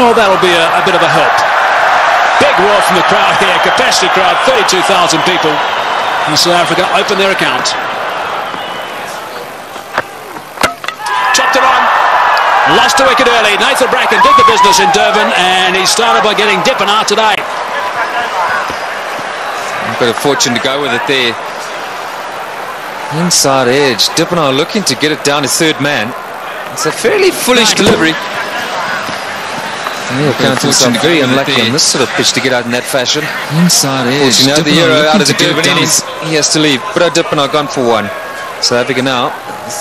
Oh, that'll be a bit of a help. Big roar from the crowd here. Capacity crowd, 32,000 people. And South Africa open their account. Chopped it on. Lost a wicket early. Nathan Bracken did the business in Durban, and he started by getting Dippenaar today. A bit of fortune to go with it there. Inside edge. Dippenaar looking to get it down to third man. It's a fairly foolish delivery. He'll count himself very unlucky on this sort of pitch to get out in that fashion. Inside edge. You know, the hero out of the Durban innings, he has to leave. But Dippenaar gone for one. South Africa now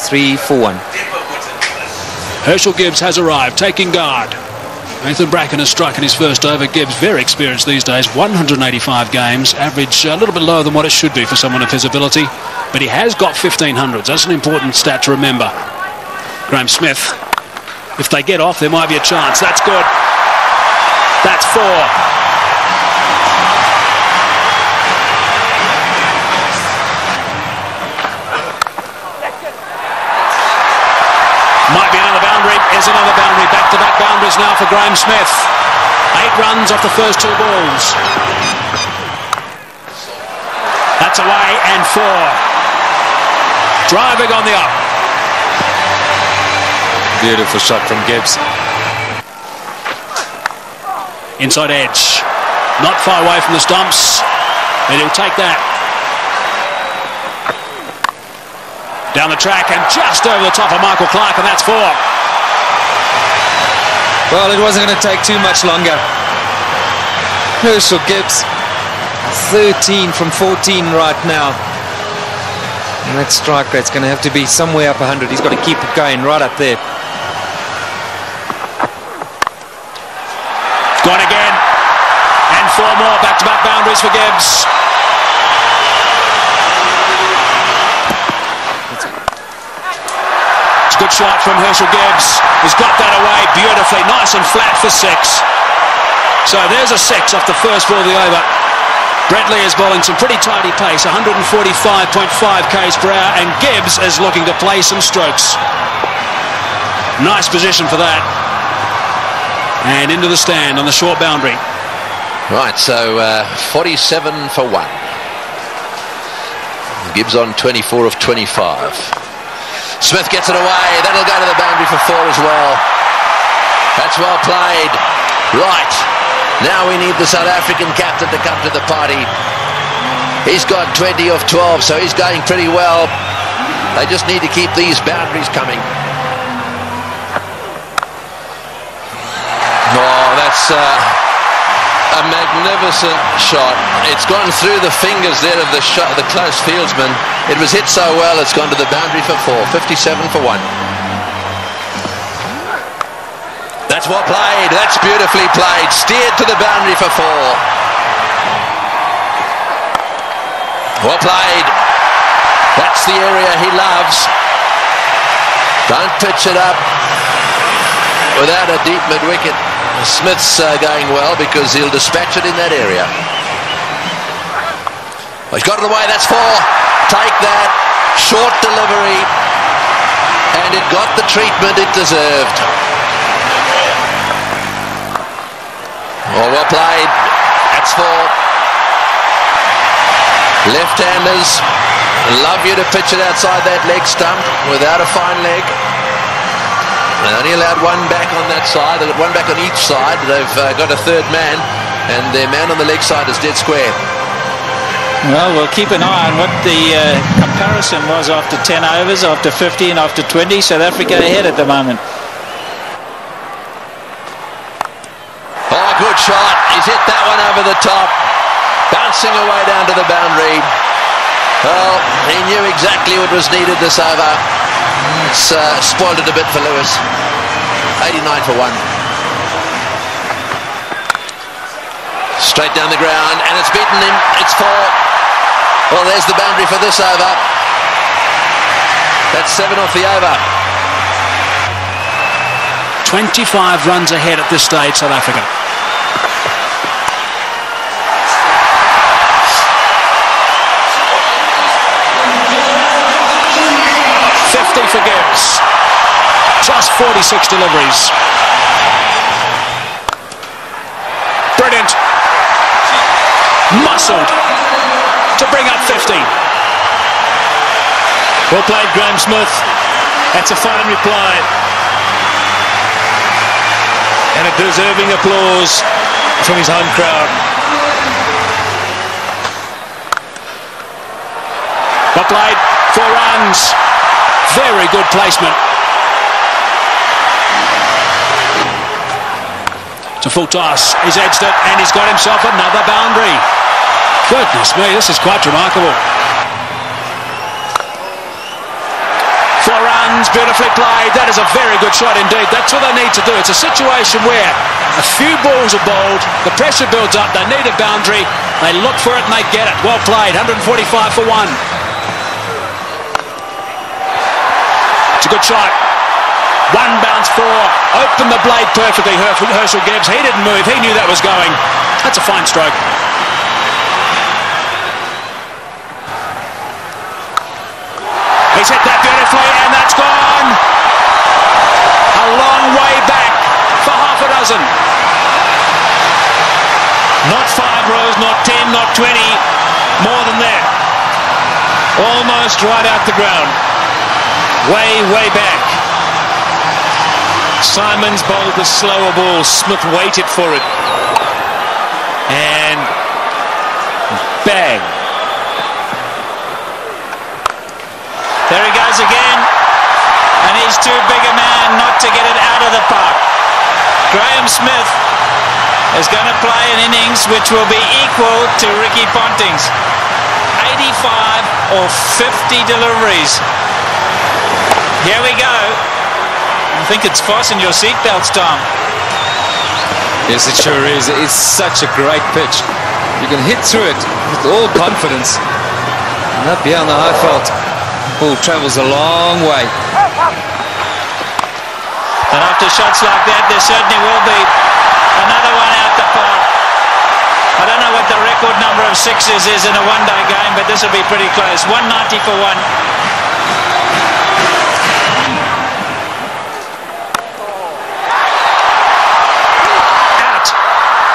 3 for 1. Herschel Gibbs has arrived, taking guard. Nathan Bracken has struck in his first over. Gibbs, very experienced these days, 185 games, average a little bit lower than what it should be for someone of his ability, but he has got 1500s. That's an important stat to remember. Graham Smith, if they get off, there might be a chance. That's good. That's 4. Might be another boundary. Is another boundary. Back-to-back boundaries now for Graham Smith. 8 runs off the first 2 balls. That's away and 4. Driving on the up. Beautiful shot from Gibbs. Inside edge. Not far away from the stumps. And he'll take that. Down the track and just over the top of Michael Clark, and that's 4. Well, it wasn't going to take too much longer. Herschel Gibbs, 13 from 14 right now. And that strike rate's going to have to be somewhere up 100. He's got to keep it going right up there. Gone again. And 4 more back-to-back boundaries for Gibbs. Good shot from Herschel Gibbs. He's got that away beautifully. Nice and flat for 6. So there's a 6 off the first ball of the over. Bradley is bowling some pretty tidy pace, 145.5 k's per hour, and Gibbs is looking to play some strokes. Nice position for that. And into the stand on the short boundary. Right, so 47 for 1. Gibbs on 24 of 25. Smith gets it away. That'll go to the boundary for 4 as well. That's well played. Right. Now we need the South African captain to come to the party. He's got 20 of 12, so he's going pretty well. They just need to keep these boundaries coming. Oh, that's a magnificent shot. It's gone through the fingers there of the close fieldsman. It was hit so well, it's gone to the boundary for 4. 57 for 1. That's well played. That's beautifully played. Steered to the boundary for 4. Well played. That's the area he loves. Don't pitch it up without a deep mid-wicket. Smith's going well because he'll dispatch it in that area. Oh, he's got it away. That's 4. Take that. Short delivery. And it got the treatment it deserved. Oh, well played. That's 4. Left-handers love you to pitch it outside that leg stump without a fine leg. They only allowed 1 back on that side. They've got 1 back on each side. They've got a 3rd man, and their man on the leg side is dead square. Well, we'll keep an eye on what the comparison was after 10 overs, after 15, after 20. South Africa ahead at the moment. Oh, good shot. He's hit that one over the top. Bouncing away down to the boundary. Well, he knew exactly what was needed this over. It's spoiled it a bit for Lewis. 89 for 1. Straight down the ground, and it's beaten him. It's 4. Well, there's the boundary for this over. That's 7 off the over. 25 runs ahead at this stage, South Africa. For Gibbs, just 46 deliveries. muscled to bring up 50. Well played, Graham Smith. That's a fine reply. And a deserving applause from his home crowd. Well played, 4 runs. Very good placement. To full toss, he's edged it and he's got himself another boundary. Goodness me, this is quite remarkable. 4 runs, beautifully played. That is a very good shot indeed. That's what they need to do. It's a situation where a few balls are bowled, the pressure builds up, they need a boundary, they look for it and they get it. Well played, 145 for 1. It's a good shot. 1 bounce 4, opened the blade perfectly, Herschel Gibbs. He didn't move, he knew that was going. That's a fine stroke. He's hit that beautifully and that's gone. A long way back for half a dozen. Not 5 rows, not 10, not 20, more than that. Almost right out the ground. Way, way back. Simons bowled the slower ball. Smith waited for it. And bang. There he goes again. And he's too big a man not to get it out of the park. Graham Smith is going to play an innings which will be equal to Ricky Ponting's. 85 or 50 deliveries. Here we go. I think it's fasten your seatbelts, Tom. Yes, it sure is. It's such a great pitch. You can hit through it with all confidence. And up here on the high felt, ball travels a long way. And after shots like that, there certainly will be another one out the park. I don't know what the record number of sixes is in a one-day game, but this will be pretty close. 190 for 1.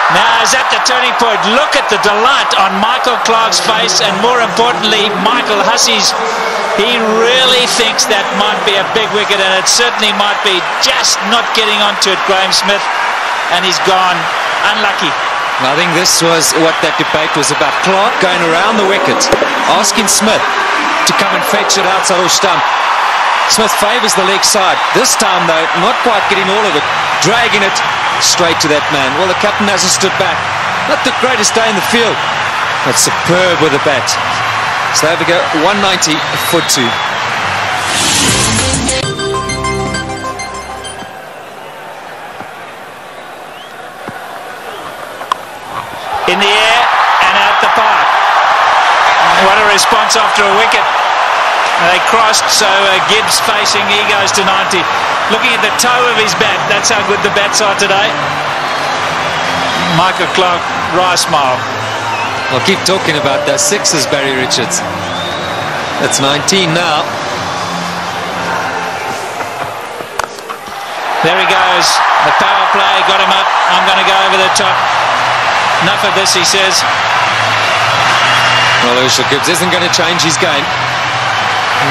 Now is at the turning point. Look at the delight on Michael Clarke's face, and more importantly, Michael Hussey's. He really thinks that might be a big wicket, and it certainly might be. Just not getting onto it, Graham Smith, and he's gone. Unlucky. I think this was what that debate was about. Clarke going around the wicket, asking Smith to come and fetch it outside or stump. Smith favours the leg side. This time, though, not quite getting all of it, dragging it straight to that man. Well, the captain hasn't stood back. Not the greatest day in the field, but superb with the bat. So there we go, 190 for 2. In the air and out the park. What a response after a wicket. They crossed, so Gibbs facing, he goes to 90. Looking at the toe of his bat, that's how good the bats are today. Michael Clarke, wry smile. I'll keep talking about those sixes, Barry Richards. That's 19 now. There he goes. The power play got him up. I'm going to go over the top. Enough of this, he says. Well, Herschel Gibbs isn't going to change his game.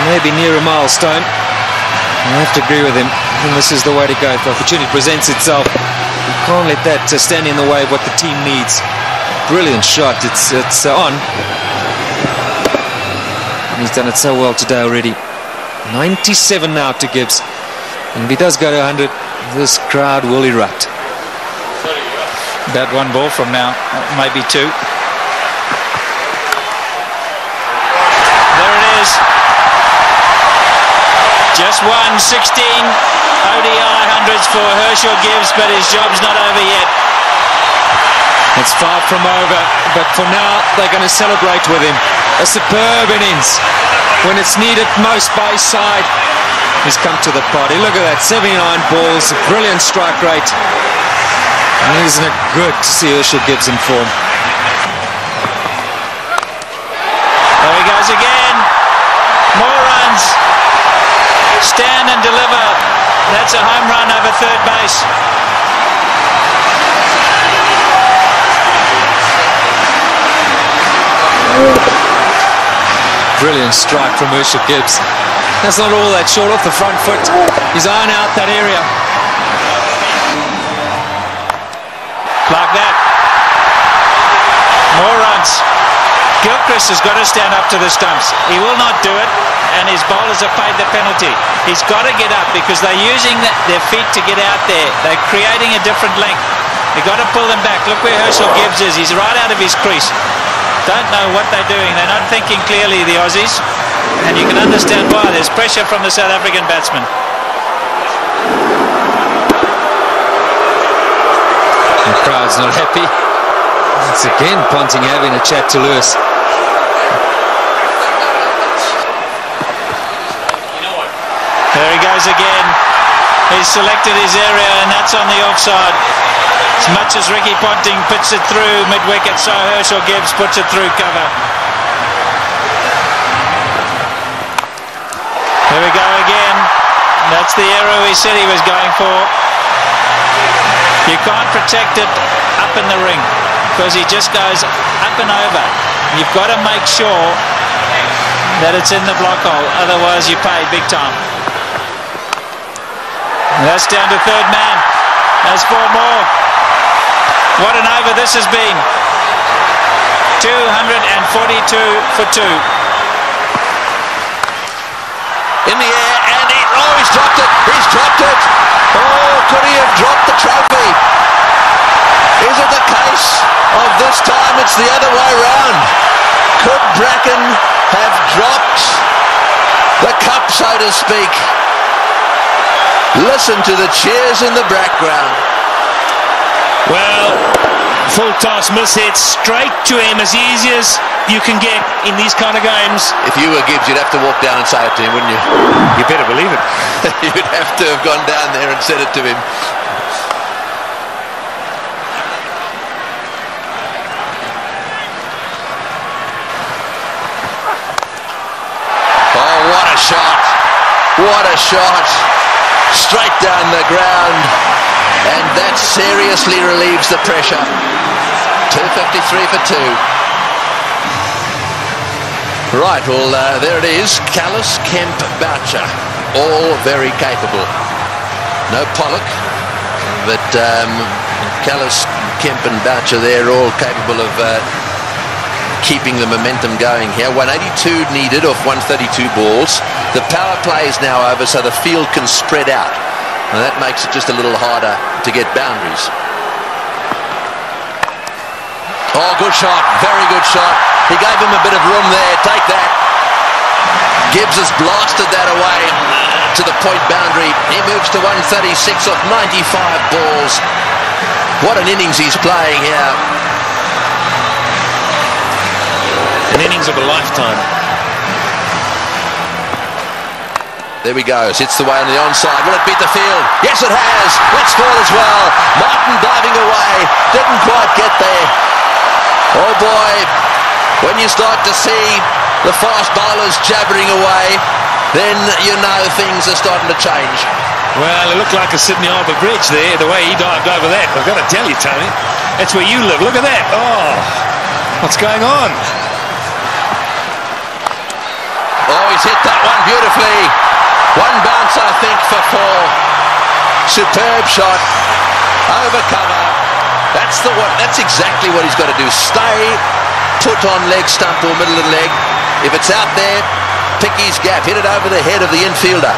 Maybe near a milestone. I have to agree with him. And this is the way to go. If the opportunity presents itself, you can't let that stand in the way of what the team needs. Brilliant shot. It's on. And he's done it so well today already. 97 now to Gibbs. And if he does go to 100, this crowd will erupt. About 1 ball from now, maybe 2. There it is. Just 1, 16 ODI hundreds for Herschel Gibbs, but his job's not over yet. It's far from over, but for now they're going to celebrate with him. A superb innings. When it's needed most by his side, he's come to the party. Look at that, 79 balls, a brilliant strike rate. And isn't it good to see Herschel Gibbs in form? There he goes again. More runs. Stand and deliver. That's a home run over third base. Brilliant strike from Herschel Gibbs. That's not all that short off the front foot. He's eyeing out that area. Like that. More runs. Gilchrist has got to stand up to the stumps. He will not do it, and his bowlers have paid the penalty. He's got to get up because they're using their feet to get out there. They're creating a different length. They've got to pull them back. Look where Herschel Gibbs is. He's right out of his crease. Don't know what they're doing. They're not thinking clearly, the Aussies. And you can understand why. There's pressure from the South African batsman. The crowd's not happy. It's again Ponting having a chat to Lewis. There he goes again. He's selected his area, and that's on the offside. As much as Ricky Ponting puts it through mid-wicket, so Herschel Gibbs puts it through cover. Here we go again. That's the arrow he said he was going for. You can't protect it up in the ring because he just goes up and over. You've got to make sure that it's in the block hole, otherwise you pay big time. And that's down to third man. There's 4 more. What an over this has been. 242 for 2. In the air, and he's dropped it. He's dropped it. Oh, could he have dropped the trophy? Is it the case of this time it's the other way round? Could Bracken have dropped the cup, so to speak? Listen to the cheers in the background. Well, full toss miss hit straight to him, as easy as you can get in these kind of games. If you were Gibbs, you'd have to walk down and say it to him, wouldn't you? You better believe it. You'd have to have gone down there and said it to him. Oh, what a shot. What a shot. Straight down the ground. And that seriously relieves the pressure. 253 for 2. Right, well, there it is. Callis, Kemp, Boucher, all very capable. No Pollock, but Callis, Kemp and Boucher, they're all capable of keeping the momentum going here. 182 needed off 132 balls. The power play is now over, so the field can spread out. And that makes it just a little harder to get boundaries. Oh, good shot. Very good shot. He gave him a bit of room there. Take that. Gibbs has blasted that away to the point boundary. He moves to 136 off 95 balls. What an innings he's playing here. An innings of a lifetime. There we go. Hits the way on the onside. Will it beat the field? Yes, it has. Let's score as well. Martin diving away. Didn't quite get there. Oh boy, when you start to see the fast bowlers jabbering away, then you know things are starting to change. Well, it looked like a Sydney Harbour Bridge there, the way he dived over that. I've got to tell you, Tony, that's where you live. Look at that. Oh, what's going on? Oh, he's hit that one beautifully. One bounce, I think, for 4. Superb shot. Over cover. That's exactly what he's got to do. Stay put on leg stump or middle of the leg. If it's out there, pick his gap. Hit it over the head of the infielder.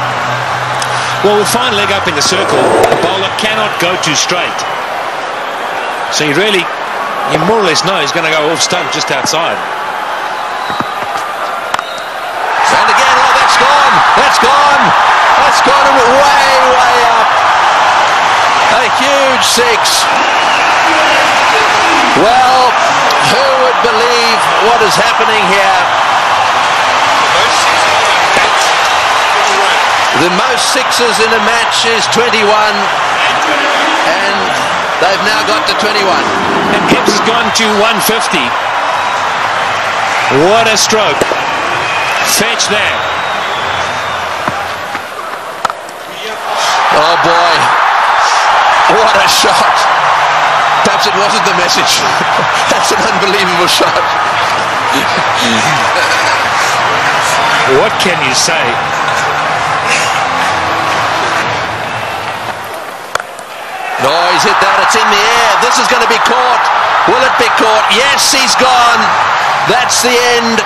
Well, with fine leg up in the circle, the bowler cannot go too straight. So you more or less know he's going to go off stump just outside. And again, oh, that's gone. That's gone. That's gone and way, way up. A huge 6. Well, who would believe what is happening here? The most 6s in a match is 21, and they've now got to 21. And Gibbs has gone to 150. What a stroke. Fetch there. Oh boy, what a shot. Perhaps it wasn't the message. That's an unbelievable shot. What can you say? No, he's hit that. It's in the air. This is going to be caught. Will it be caught? Yes, he's gone. That's the end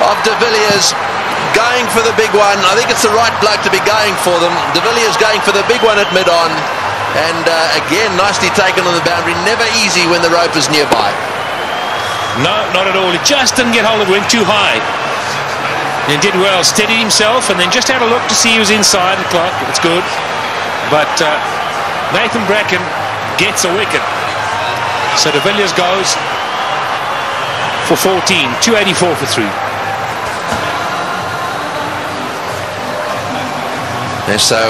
of De Villiers going for the big one. I think it's the right bloke to be going for them. De Villiers going for the big one at mid-on. And again, nicely taken on the boundary. Never easy when the rope is nearby. No, not at all. He just didn't get hold of it, went too high. And did well, steadied himself, and then just had a look to see he was inside the clock. It's good. But Nathan Bracken gets a wicket. So De Villiers goes for 14, 284 for 3. And so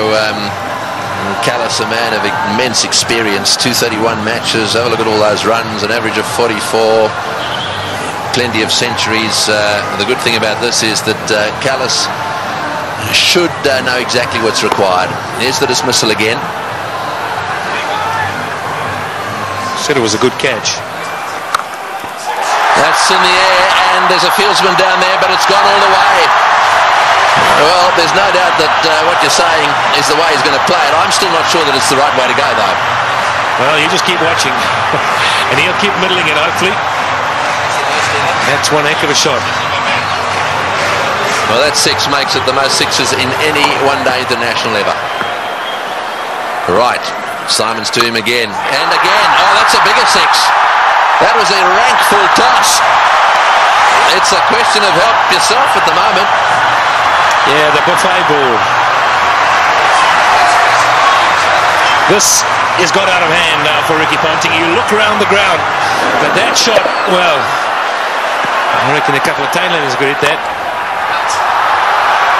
Callis, a man of immense experience, 231 matches. Have a look at all those runs, an average of 44, plenty of centuries. The good thing about this is that Callis should know exactly what's required. Here's the dismissal again. Said it was a good catch. That's in the air, and there's a fieldsman down there, but it's gone all the way. Well, there's no doubt that what you're saying is the way he's going to play it. I'm still not sure that it's the right way to go, though. Well, you just keep watching, and he'll keep middling it, hopefully. That's one heck of a shot. Well, that six makes it the most sixes in any one-day international ever. Right, Simons to him again, and again. Oh, that's a bigger six. That was a rank full toss. It's a question of help yourself at the moment. Yeah, the buffet ball. This has got out of hand now for Ricky Ponting. You look around the ground, but that shot, well, I reckon a couple of tailenders could hit that.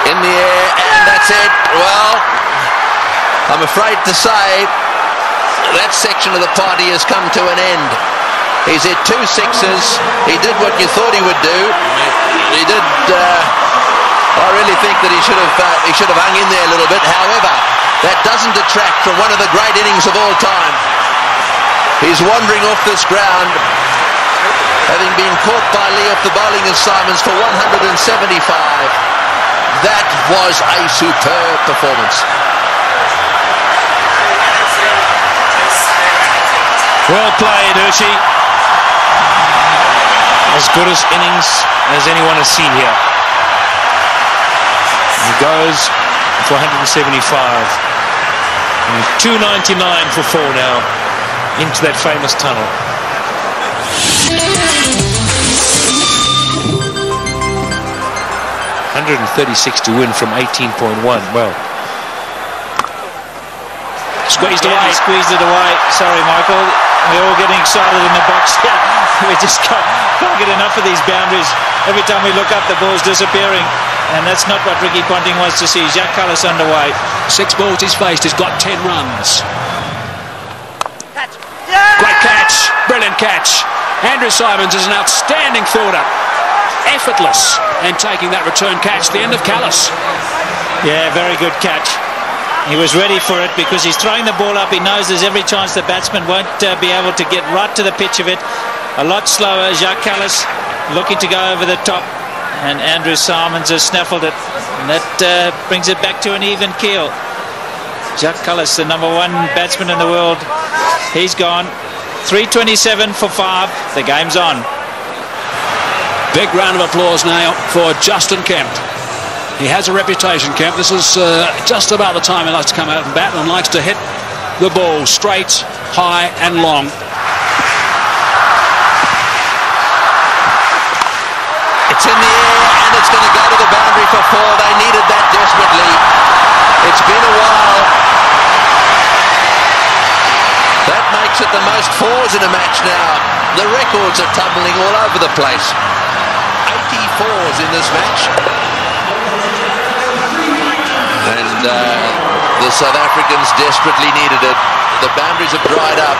In the air, and that's it. Well, I'm afraid to say that section of the party has come to an end. He's hit 2 sixes. He did what you thought he would do. He did. I really think that he should have hung in there a little bit. However, that doesn't detract from one of the great innings of all time. He's wandering off this ground, having been caught by Lee off the bowling of Simons for 175. That was a superb performance. Well played, Hershey. As good as innings as anyone has seen here. He goes for 175. And 299 for 4 now into that famous tunnel. 136 to win from 18.1. Well, Squeezed away. He squeezed it away. Sorry, Michael. We're all getting excited in the box here. We just can't get enough of these boundaries. Every time we look up, the ball's disappearing. And that's not what Ricky Ponting wants to see. Jacques Kallis underway. 6 balls he's faced. He's got 10 runs. Great catch. Brilliant catch. Andrew Simons is an outstanding fielder. Effortless. And taking that return catch. The end of Kallis. Yeah, very good catch. He was ready for it because he's throwing the ball up. He knows there's every chance the batsman won't be able to get right to the pitch of it. A lot slower. Jacques Kallis looking to go over the top. And Andrew Simons has snaffled it. And that brings it back to an even keel. Jacques Kallis, the #1 batsman in the world. He's gone. 327 for 5. The game's on. Big round of applause now for Justin Kemp. He has a reputation, Kemp. This is just about the time he likes to come out and bat and likes to hit the ball straight, high and long. It's in the air and it's going to go to the boundary for 4. They needed that desperately. It's been a while. That makes it the most 4s in a match now. The records are tumbling all over the place. 84s in this match. And the South Africans desperately needed it. The boundaries have dried up.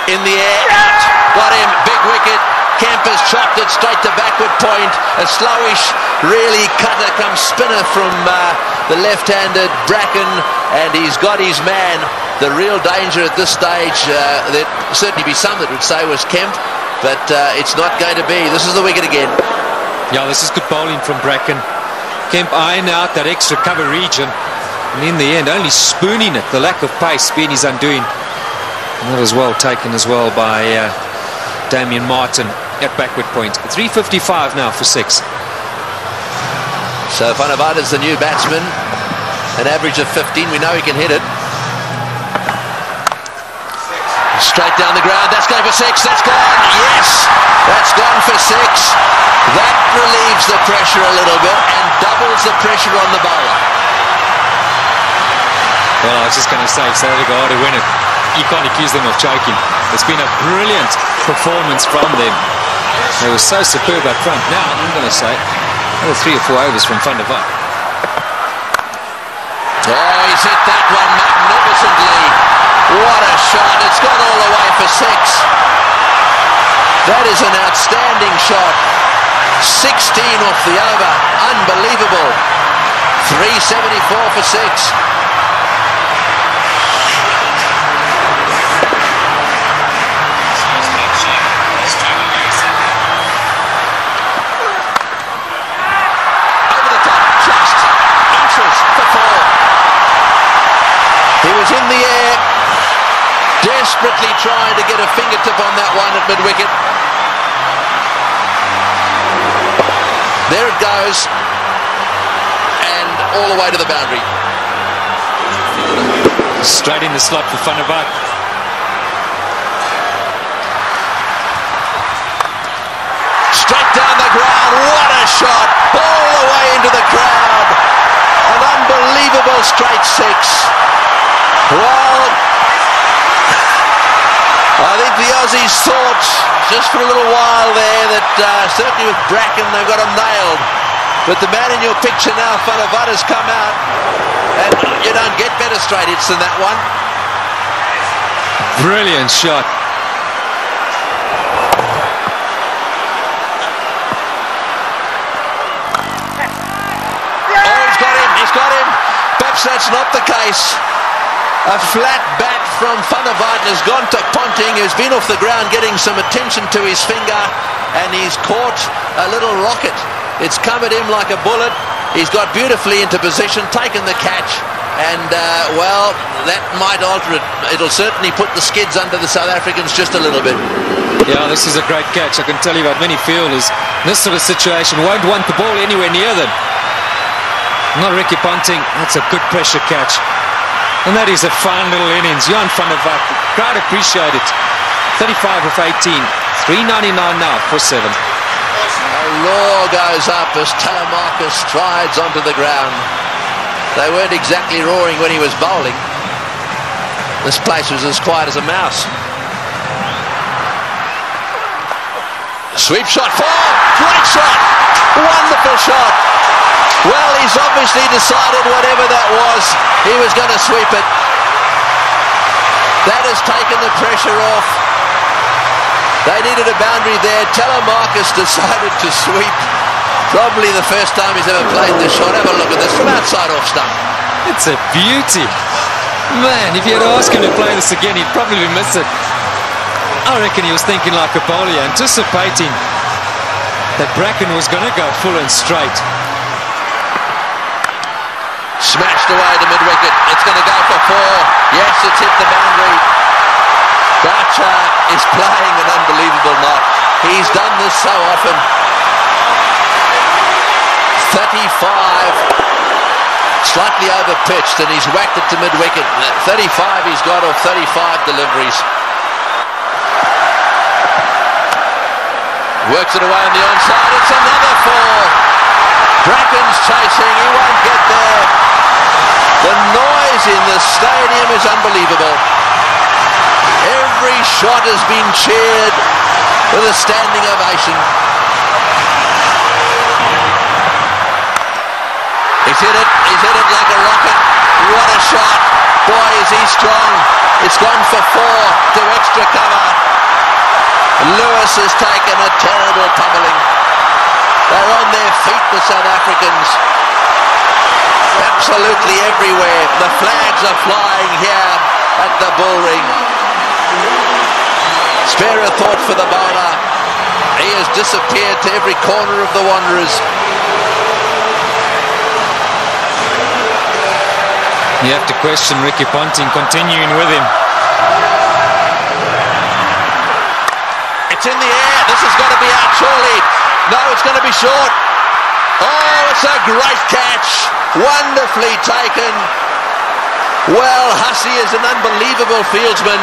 In the air, out. Got him, big wicket. Kemp has chopped it straight to backward point. A slowish, really cutter come spinner from the left-handed Bracken, and he's got his man. The real danger at this stage, there'd certainly be some that would say was Kemp. but it's not going to be. This is the wicket again. Yeah, this is good bowling from Bracken. Kemp eyeing out that extra cover region, and in the end only spooning it. The lack of pace being his undoing. And that was well taken as well by Damien Martin at backward point. 3:55 now for 6. So Van der Vaart is the new batsman, an average of 15. We know he can hit it. Straight down the ground. That's going for 6. That's gone. Yes, that's gone for 6. That relieves the pressure a little bit and doubles the pressure on the bowler. Well, I was just going to say, if South Africa are to win it, you can't accuse them of choking. It's been a brilliant performance from them. They were so superb up front. Now, I'm going to say, another 3 or 4 overs from Van der Vaart. Oh, he's hit that one magnificently. What a shot. It's gone all the way for 6. That is an outstanding shot. 16 off the over. Unbelievable. 374 for 6. Over the top. Just inches for 4. He was in the air, desperately trying to get a fingertip on that one at mid-wicket. There it goes, and all the way to the boundary. Straight in the slot for Van der Vaart. Straight down the ground, what a shot, all the way into the crowd. An unbelievable straight 6. Well, I think the Aussies thought just for a little while there that certainly with Bracken they've got him nailed. But the man in your picture now, Van der Vaart, has come out, and you don't get better straight hits than that one. Brilliant shot. Oh, he's got him. Perhaps that's not the case. A flat bat from Van der Vaart has gone to Ponting, who's been off the ground getting some attention to his finger, and he's caught a little rocket. It's come at him like a bullet. He's got beautifully into position, taken the catch, and well, that might alter it. It'll certainly put the skids under the South Africans just a little bit. Yeah, this is a great catch. I can tell you about many fielders in this sort of situation won't want the ball anywhere near them. Not Ricky Ponting. That's a good pressure catch. And that is a fine little innings. Jan van der Vaart, crowd appreciate it. 35 of 18. 399 now for 7. A roar goes up as Telemarcus strides onto the ground. They weren't exactly roaring when he was bowling. This place was as quiet as a mouse. Sweep shot, 4. Great shot. Wonderful shot. Well, he's obviously decided whatever that was, he was going to sweep it. That has taken the pressure off. They needed a boundary there. Telemarcus decided to sweep. Probably the first time he's ever played this shot. Have a look at this from outside off stump. It's a beauty. Man, if you had asked him to play this again, he'd probably miss it. I reckon he was thinking like a bowler, anticipating that Bracken was going to go full and straight. Smashed away to mid-wicket. It's going to go for 4. Yes, it's hit the boundary. Garcha is playing an unbelievable knock. He's done this so often. 35. Slightly over-pitched, and he's whacked it to mid-wicket. 35 he's got off 35 deliveries. Works it away on the onside. It's another 4. Bracken's chasing. He won't get there. The noise in the stadium is unbelievable. Every shot has been cheered with a standing ovation. He's hit it like a rocket. What a shot. Boy, is he strong. It's gone for 4 to extra cover. Lewis has taken a terrible pummeling. They're on their feet, the South Africans. Absolutely everywhere. The flags are flying here at the bull ring. It's Spare a thought for the bowler. He has disappeared to every corner of the Wanderers. You have to question Ricky Ponting continuing with him. It's in the air. This has got to be out surely. No, it's going to be short. Oh, it's a great catch. Wonderfully taken. Well, Hussey is an unbelievable fieldsman.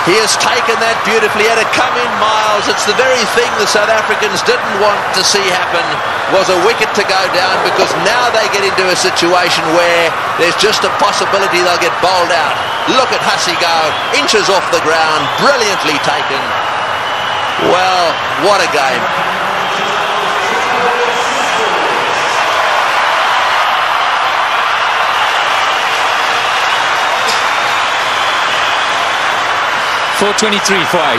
He has taken that beautifully. Had it come in miles. It's the very thing the South Africans didn't want to see happen, was a wicket to go down, because now they get into a situation where there's just a possibility they'll get bowled out. Look at Hussey go. Inches off the ground. Brilliantly taken. Well, what a game. .423 for 8.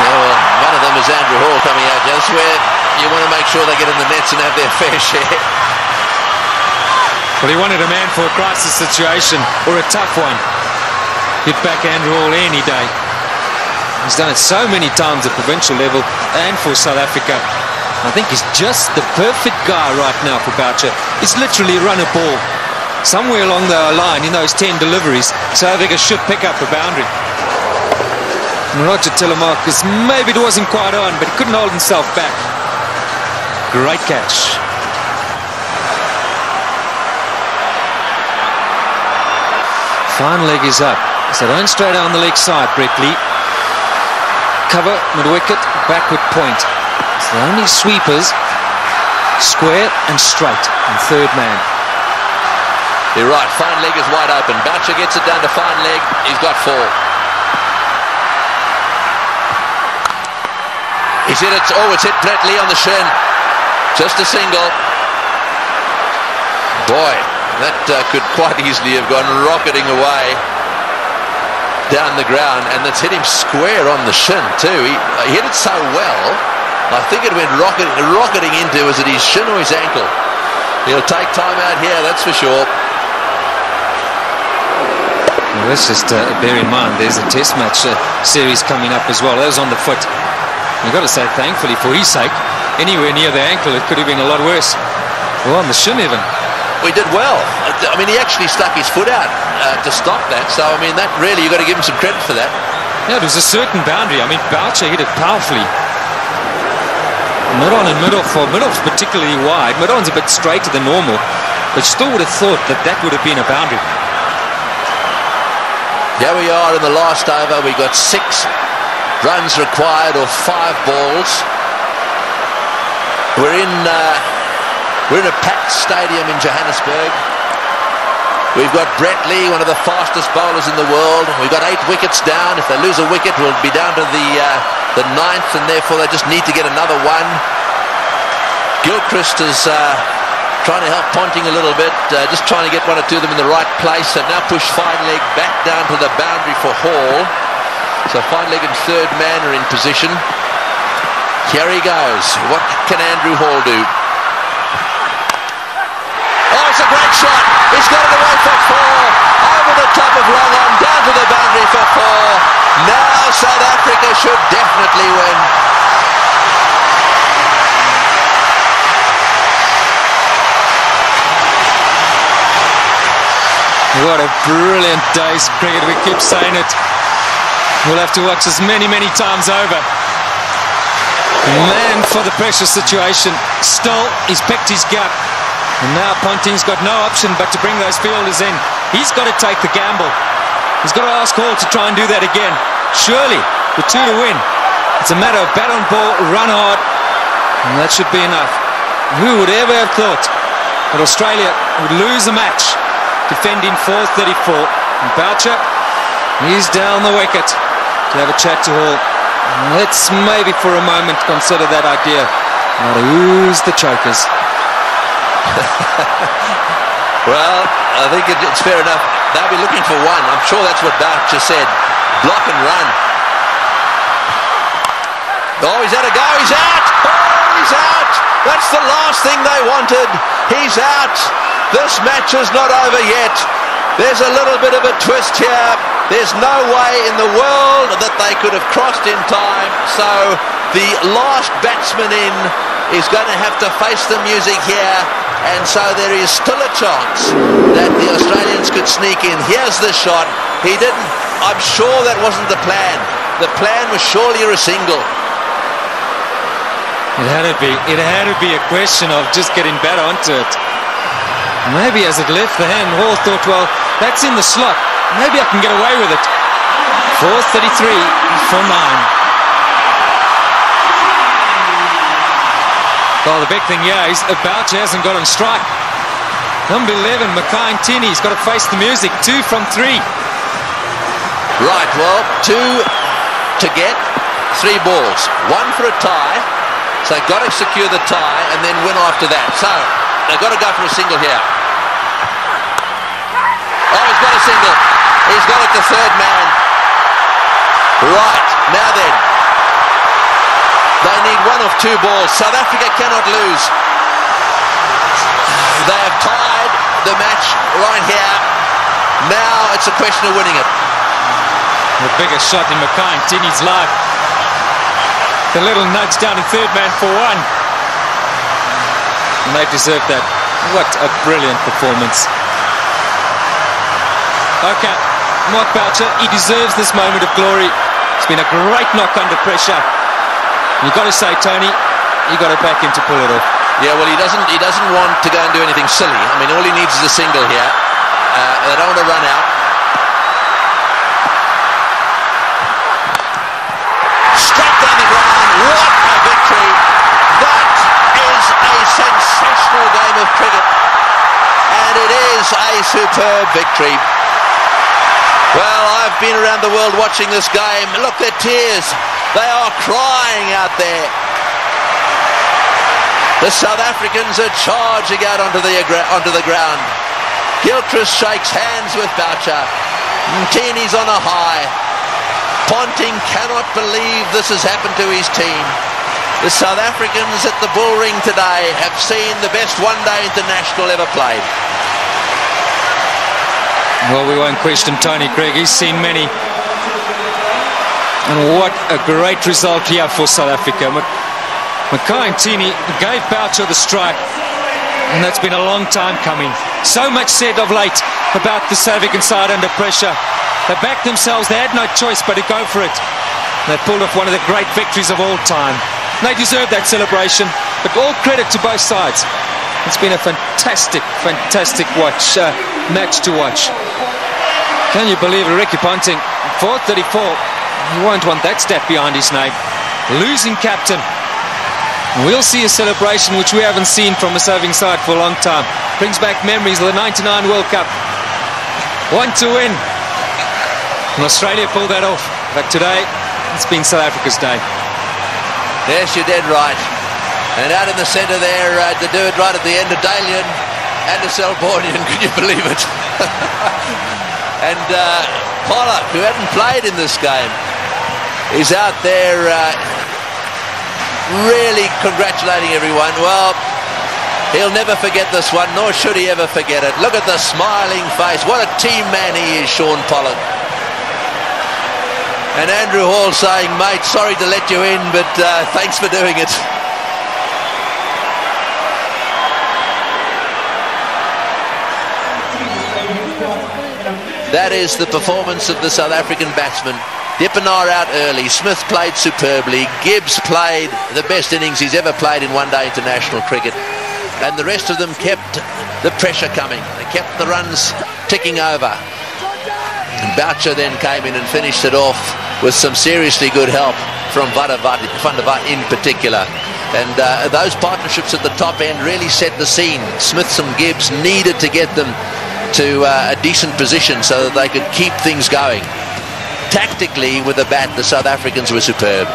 Well, one of them is Andrew Hall coming out. That's where you want to make sure they get in the nets and have their fair share. Well, he wanted a man for a crisis situation, or a tough one. Hit back Andrew Hall any day. He's done it so many times at provincial level and for South Africa. I think he's just the perfect guy right now for Boucher. He's literally run a ball somewhere along the line in those 10 deliveries. South Africa should pick up a boundary. And Roger Telemarcus, maybe it wasn't quite on, but he couldn't hold himself back. Great catch. Fine leg is up. So don't straight down the leg side, Brett Lee. Cover, mid-wicket, backward point. So the only sweepers, square and straight, and third man. You're right, fine leg is wide open. Boucher gets it down to fine leg. He's got 4. He's hit it. Oh, it's hit Brett Lee on the shin. Just a single. Boy, that could quite easily have gone rocketing away down the ground, and that's hit him square on the shin too. He hit it so well, I think it went rocketing into, is it his shin or his ankle? He'll take time out here, that's for sure. Well, let's just bear in mind there's a test match series coming up as well. That was on the foot. You've got to say thankfully for his sake. Anywhere near the ankle, it could have been a lot worse. Well, on the shin even. We did well. I mean, he actually stuck his foot out to stop that. So, I mean, that really, you've got to give him some credit for that. Yeah, it was a certain boundary. I mean, Boucher hit it powerfully. Mid-on and mid-off, or mid-off's particularly wide. Mid-on's a bit straighter than normal, but still would have thought that that would have been a boundary. Here we are in the last over. We got 6 runs required, or 5 balls. We're in a packed stadium in Johannesburg. We've got Brett Lee, one of the fastest bowlers in the world. We've got 8 wickets down. If they lose a wicket, we'll be down to the 9th, and therefore they just need to get another one. Gilchrist is trying to help Ponting a little bit, just trying to get 1 or 2 of them in the right place. They've now pushed fine leg back down to the boundary for Hall. So fine leg and third man are in position. Here he goes. What can Andrew Hall do? Oh, it's a great shot. He's got it away for 4. Over the top of long on, down to the boundary for 4. Now South Africa should definitely win. What a brilliant day's cricket. We keep saying it. We'll have to watch this many, many times over. Man for the pressure situation. Still, he's picked his gap. And now Ponting's got no option but to bring those fielders in. He's got to take the gamble. He's got to ask Hall to try and do that again. Surely, with 2 to win, it's a matter of bat on ball, run hard, and that should be enough. Who would ever have thought that Australia would lose a match defending 434? And Boucher, he's down the wicket to have a chat to Hall. Let's maybe for a moment consider that idea. Now to ooze the chokers. Well, I think it's fair enough. They'll be looking for 1. I'm sure that's what Boucher said. Block and run. Oh, he's had a go. He's out. Oh, he's out. That's That's the last thing they wanted. He's out. This match is not over yet. There's a little bit of a twist here. There's no way in the world that they could have crossed in time. So the last batsman in is going to have to face the music here. And so there is still a chance that the Australians could sneak in. Here's the shot. He didn't. I'm sure that wasn't the plan. The plan was surely a single. It had to be a question of just getting better onto it. Maybe as it left the hand, Hall thought, well, that's in the slot. Maybe I can get away with it. 4:33 for 9. Well, the big thing here is Boucher hasn't got on strike. Number 11, Makai-Ntini's got to face the music. 2 from 3. Right, well, 2 to get, 3 balls. 1 for a tie. So they've got to secure the tie and then win after that. So they've got to go for a single here. Oh, he's got a single. He's got it to third man. Right, now then. They need 1 of 2 balls. South Africa cannot lose. They have tied the match right here. Now it's a question of winning it. The biggest shot in Makai-Ntini's life. The little nudge down to third man for 1. And they deserve that. What a brilliant performance. Okay, Mark Boucher, he deserves this moment of glory. It's been a great knock under pressure. You've got to say, Tony, you've got to back him to pull it off. Yeah, well, he doesn't want to go and do anything silly. I mean, all he needs is a single here. They don't want to run out. Straight down the ground. What a victory. That is a sensational game of cricket. And it is a superb victory. Well, I've been around the world watching this game. Look, their tears. They are crying out there. The South Africans are charging out onto the ground. Gilchrist shakes hands with Boucher. Ntini's on a high. Ponting cannot believe this has happened to his team. The South Africans at the Bull Ring today have seen the best one-day international ever played. Well, we won't question Tony Craig. He's seen many. And what a great result here for South Africa. Makai-Ntini gave Boucher the strike. And that's been a long time coming. So much said of late about the South African side under pressure. They backed themselves. They had no choice but to go for it. They pulled off one of the great victories of all time. They deserve that celebration. But all credit to both sides. It's been a fantastic, fantastic match to watch. Can you believe it? Ricky Ponting, 4:34. You won't want that step behind his name. Losing captain. We'll see a celebration which we haven't seen from a serving side for a long time. Brings back memories of the '99 World Cup. Want to win. And Australia pulled that off. But today, it's been South Africa's day. Yes, you're dead right. And out in the centre there, to do it right at the end, of Dalian and a Selbornian, can you believe it? And Pollock, who hadn't played in this game, is out there really congratulating everyone. Well, he'll never forget this one, nor should he ever forget it. Look at the smiling face. What a team man he is, Sean Pollock. And Andrew Hall saying, mate, sorry to let you in, but thanks for doing it. That is the performance of the South African batsmen. Dippenaar out early. Smith played superbly. Gibbs played the best innings he's ever played in one-day international cricket. And the rest of them kept the pressure coming. They kept the runs ticking over. And Boucher then came in and finished it off with some seriously good help from Van der Vaart in particular. And those partnerships at the top end really set the scene. Smith and Gibbs needed to get them to a decent position so that they could keep things going. Tactically, with the bat, the South Africans were superb.